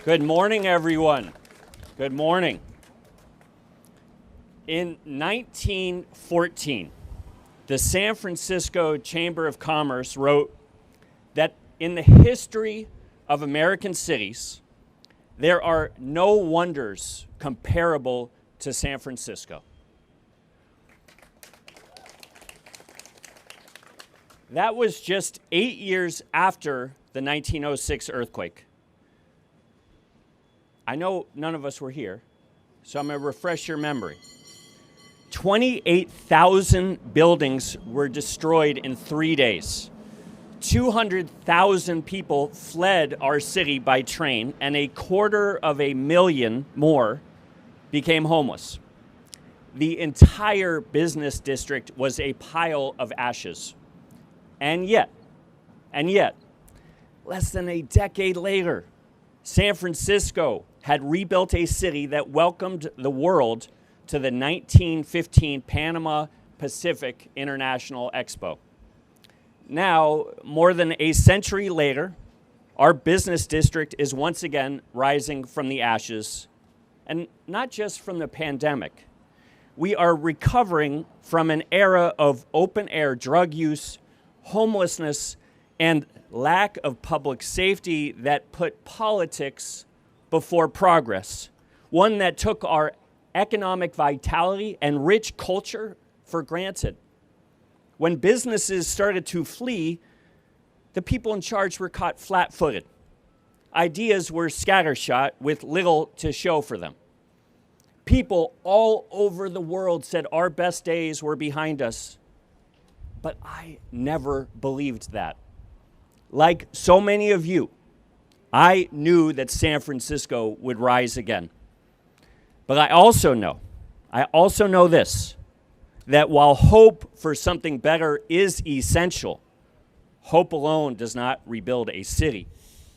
Good morning, everyone. Good morning. In 1914, the San Francisco Chamber of Commerce wrote that in the history of American cities, there are no wonders comparable to San Francisco. That was just 8 years after the 1906 earthquake. I know none of us were here, so I'm going to refresh your memory. 28,000 buildings were destroyed in 3 days. 200,000 people fled our city by train, and 250,000 more became homeless. The entire business district was a pile of ashes. And yet, less than a decade later, San Francisco had rebuilt a city that welcomed the world to the 1915 Panama Pacific International Expo. Now, more than a century later, our business district is once again rising from the ashes, and not just from the pandemic. We are recovering from an era of open-air drug use, homelessness, and lack of public safety that put politics before progress, one that took our economic vitality and rich culture for granted. When businesses started to flee, the people in charge were caught flat-footed. Ideas were scattershot with little to show for them. People all over the world said our best days were behind us. But I never believed that. Like so many of you, I knew that San Francisco would rise again. But I also know this, that while hope for something better is essential, hope alone does not rebuild a city.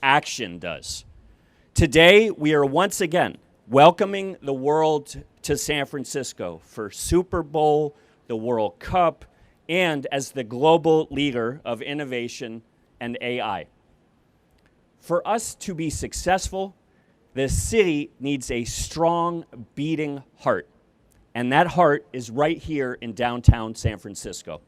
Action does. Today, we are once again welcoming the world to San Francisco for Super Bowl, the World Cup, and as the global leader of innovation and AI. For us to be successful, the city needs a strong, beating heart. And that heart is right here in downtown San Francisco.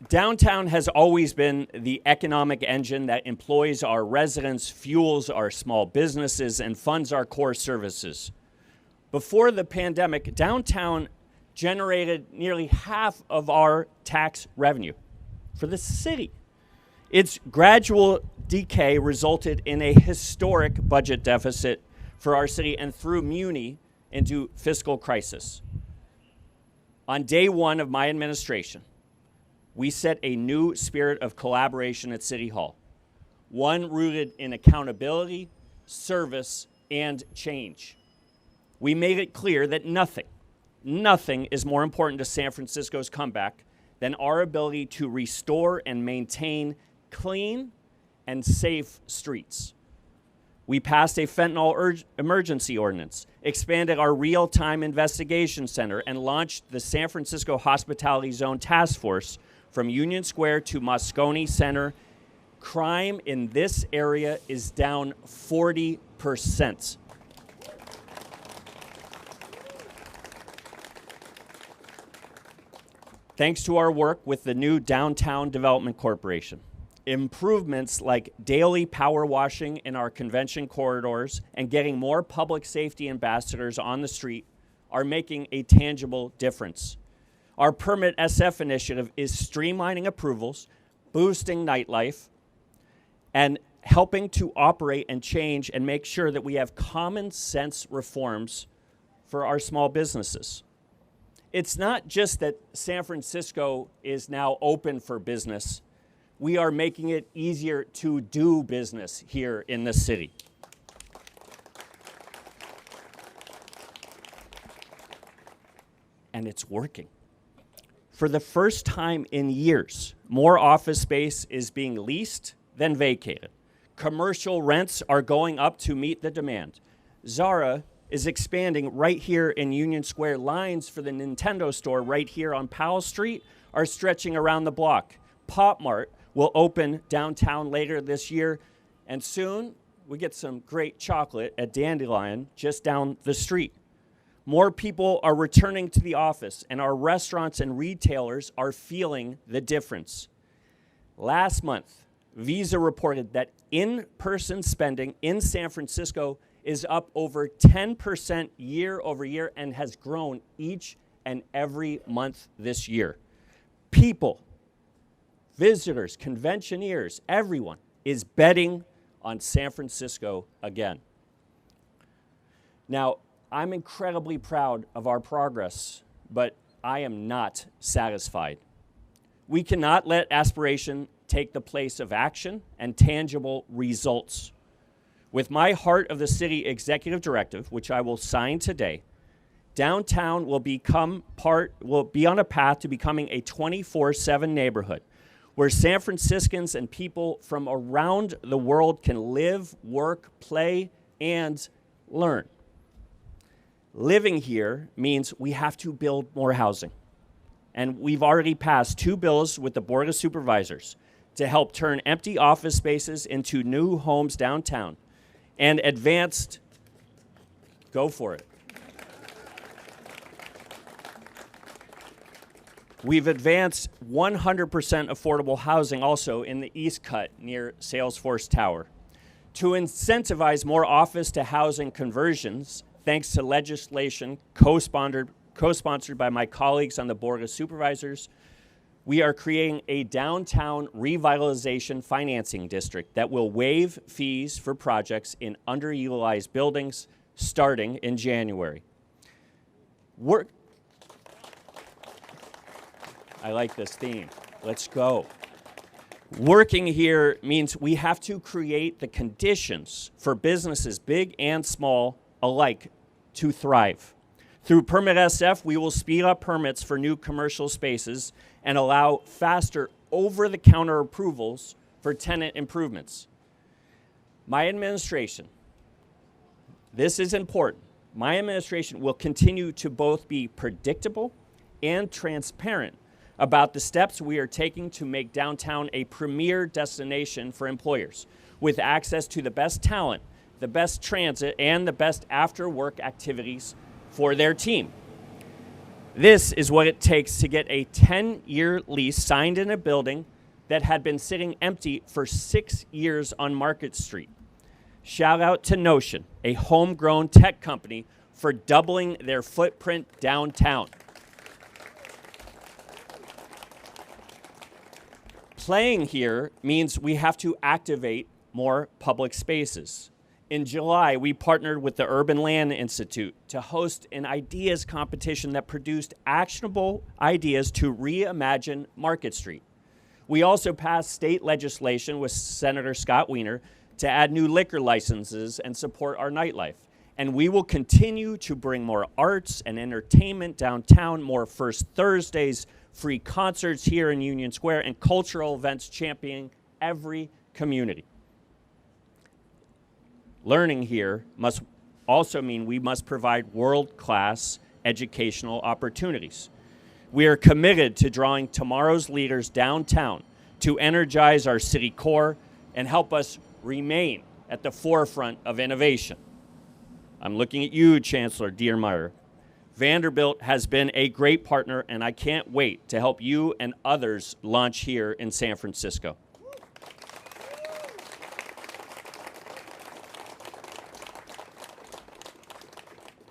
Downtown has always been the economic engine that employs our residents, fuels our small businesses, and funds our core services. Before the pandemic, downtown generated nearly half of our tax revenue for the city. Its gradual decay resulted in a historic budget deficit for our city and threw Muni into fiscal crisis. On day one of my administration, we set a new spirit of collaboration at City Hall, one rooted in accountability, service, and change. We made it clear that nothing is more important to San Francisco's comeback than our ability to restore and maintain clean and safe streets. We passed a fentanyl emergency ordinance, expanded our real-time investigation center, and launched the San Francisco Hospitality Zone Task Force from Union Square to Moscone Center. Crime in this area is down 40%. Thanks to our work with the new Downtown Development Corporation, improvements like daily power washing in our convention corridors and getting more public safety ambassadors on the street are making a tangible difference. Our Permit SF initiative is streamlining approvals, boosting nightlife, and helping to operate and change and make sure that we have common sense reforms for our small businesses. It's not just that San Francisco is now open for business. We are making it easier to do business here in the city. And it's working. For the first time in years, more office space is being leased than vacated. Commercial rents are going up to meet the demand. Zara is expanding right here in Union Square. Lines for the Nintendo store right here on Powell Street are stretching around the block. Pop Mart will open downtown later this year, and soon we get some great chocolate at Dandelion just down the street. More people are returning to the office, and our restaurants and retailers are feeling the difference. Last month, Visa reported that in-person spending in San Francisco is up over 10% year over year and has grown each and every month this year. People, visitors, conventioneers, everyone is betting on San Francisco again. Now, I'm incredibly proud of our progress, but I am not satisfied. We cannot let aspiration take the place of action and tangible results. With my Heart of the City executive directive, which I will sign today, downtown will be on a path to becoming a 24/7 neighborhood where San Franciscans and people from around the world can live, work, play, and learn. Living here means we have to build more housing. And we've already passed 2 bills with the Board of Supervisors to help turn empty office spaces into new homes downtown and advanced, go for it. We've advanced 100% affordable housing also in the East Cut near Salesforce Tower. To incentivize more office to housing conversions, thanks to legislation co-sponsored by my colleagues on the Board of Supervisors, we are creating a downtown revitalization financing district that will waive fees for projects in underutilized buildings starting in January. I like this theme. Let's go. Working here means we have to create the conditions for businesses, big and small alike, to thrive. Through Permit SF, we will speed up permits for new commercial spaces and allow faster over-the-counter approvals for tenant improvements. My administration, this is important, my administration will continue to both be predictable and transparent about the steps we are taking to make downtown a premier destination for employers with access to the best talent, the best transit, and the best after-work activities for their team. This is what it takes to get a 10-year lease signed in a building that had been sitting empty for 6 years on Market Street. Shout out to Notion, a homegrown tech company, for doubling their footprint downtown. Playing here means we have to activate more public spaces. In July, we partnered with the Urban Land Institute to host an ideas competition that produced actionable ideas to reimagine Market Street. We also passed state legislation with Senator Scott Wiener to add new liquor licenses and support our nightlife. And we will continue to bring more arts and entertainment downtown, more First Thursdays, free concerts here in Union Square, and cultural events championing every community. Learning here must also mean we must provide world-class educational opportunities. We are committed to drawing tomorrow's leaders downtown to energize our city core and help us remain at the forefront of innovation. I'm looking at you, Chancellor Diermeyer. Vanderbilt has been a great partner, and I can't wait to help you and others launch here in San Francisco.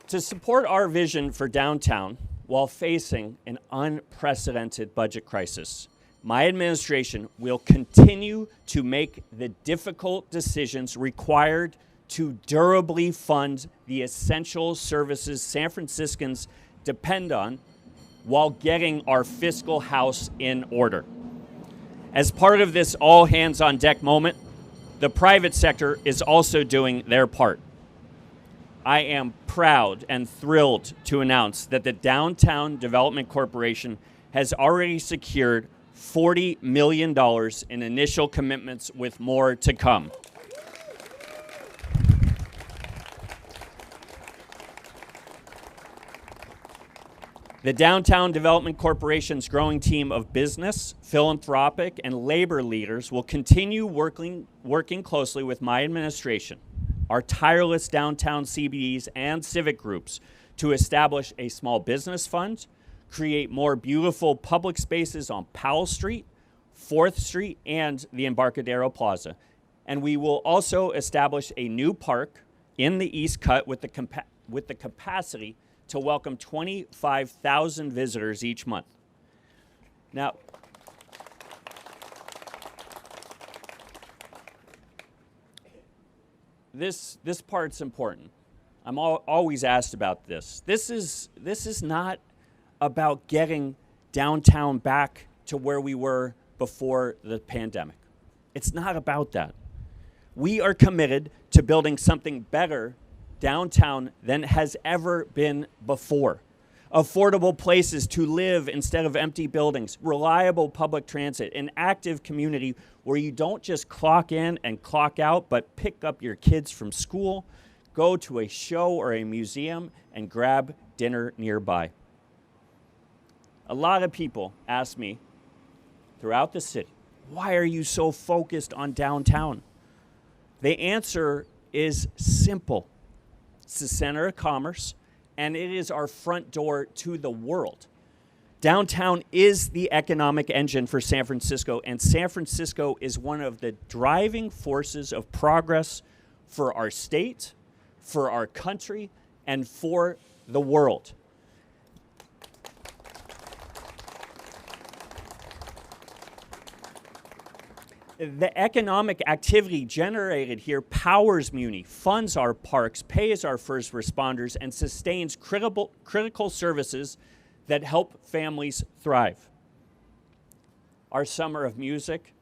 To support our vision for downtown while facing an unprecedented budget crisis, my administration will continue to make the difficult decisions required to durably fund the essential services San Franciscans depend on while getting our fiscal house in order. As part of this all-hands-on-deck moment, the private sector is also doing their part. I am proud and thrilled to announce that the Downtown Development Corporation has already secured $40 million in initial commitments, with more to come. The Downtown Development Corporation's growing team of business, philanthropic, and labor leaders will continue working closely with my administration, our tireless downtown CBDs and civic groups to establish a small business fund, create more beautiful public spaces on Powell Street, 4th Street, and the Embarcadero Plaza. And we will also establish a new park in the East Cut with the capacity to welcome 25,000 visitors each month. Now, this part's important. I'm always asked about this. This is not about getting downtown back to where we were before the pandemic. It's not about that. We are committed to building something better downtown than has ever been before. Affordable places to live instead of empty buildings, reliable public transit, an active community where you don't just clock in and clock out, but pick up your kids from school, go to a show or a museum, and grab dinner nearby. A lot of people ask me throughout the city, why are you so focused on downtown? The answer is simple. It's the center of commerce, and it is our front door to the world. Downtown is the economic engine for San Francisco, and San Francisco is one of the driving forces of progress for our state, for our country, and for the world. The economic activity generated here powers Muni, funds our parks, pays our first responders, and sustains critical services that help families thrive. Our Summer of Music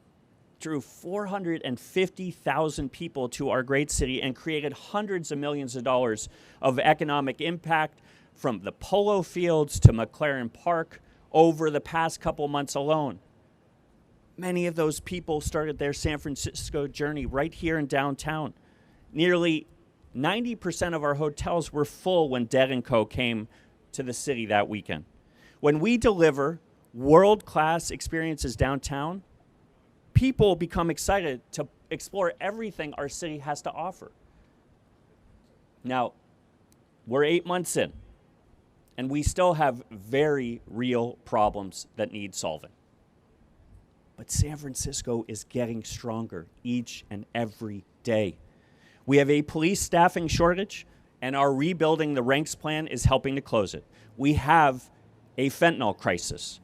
drew 450,000 people to our great city and created hundreds of millions of dollars of economic impact from the polo fields to McLaren Park over the past couple months alone. Many of those people started their San Francisco journey right here in downtown. Nearly 90% of our hotels were full when Dead & Co. came to the city that weekend. When we deliver world-class experiences downtown, people become excited to explore everything our city has to offer. Now, we're 8 months in, and we still have very real problems that need solving. But San Francisco is getting stronger each and every day. We have a police staffing shortage, and our Rebuilding the Ranks plan is helping to close it. We have a fentanyl crisis,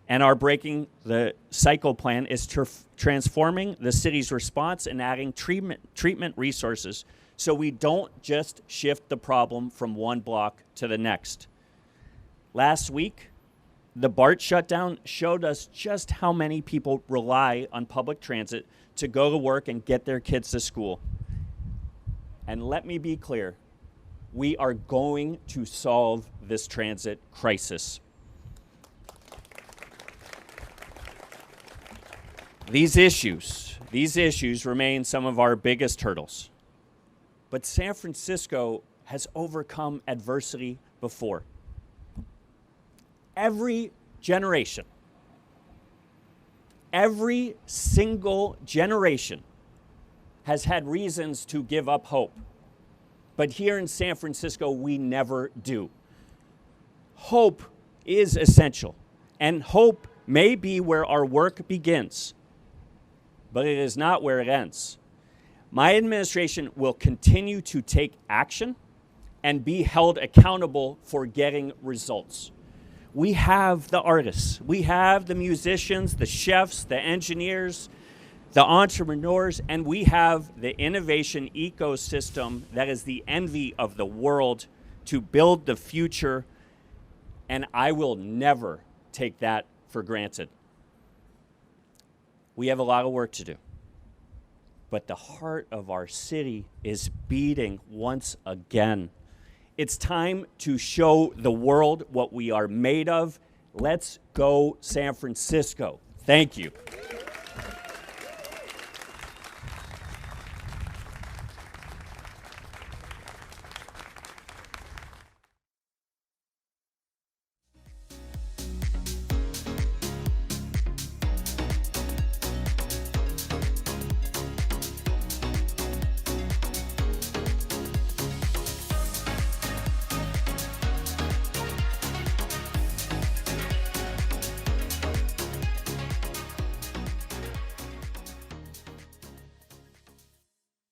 and our Breaking the Cycle plan is transforming the city's response and adding treatment resources so we don't just shift the problem from one block to the next. Last week, the BART shutdown showed us just how many people rely on public transit to go to work and get their kids to school. And let me be clear, we are going to solve this transit crisis. These issues remain some of our biggest hurdles. But San Francisco has overcome adversity before. Every generation, every single generation has had reasons to give up hope. But here in San Francisco, we never do. Hope is essential, and hope may be where our work begins, but it is not where it ends. My administration will continue to take action and be held accountable for getting results. We have the artists, we have the musicians, the chefs, the engineers, the entrepreneurs, and we have the innovation ecosystem that is the envy of the world to build the future, and I will never take that for granted. We have a lot of work to do, but the heart of our city is beating once again. It's time to show the world what we are made of. Let's go, San Francisco. Thank you.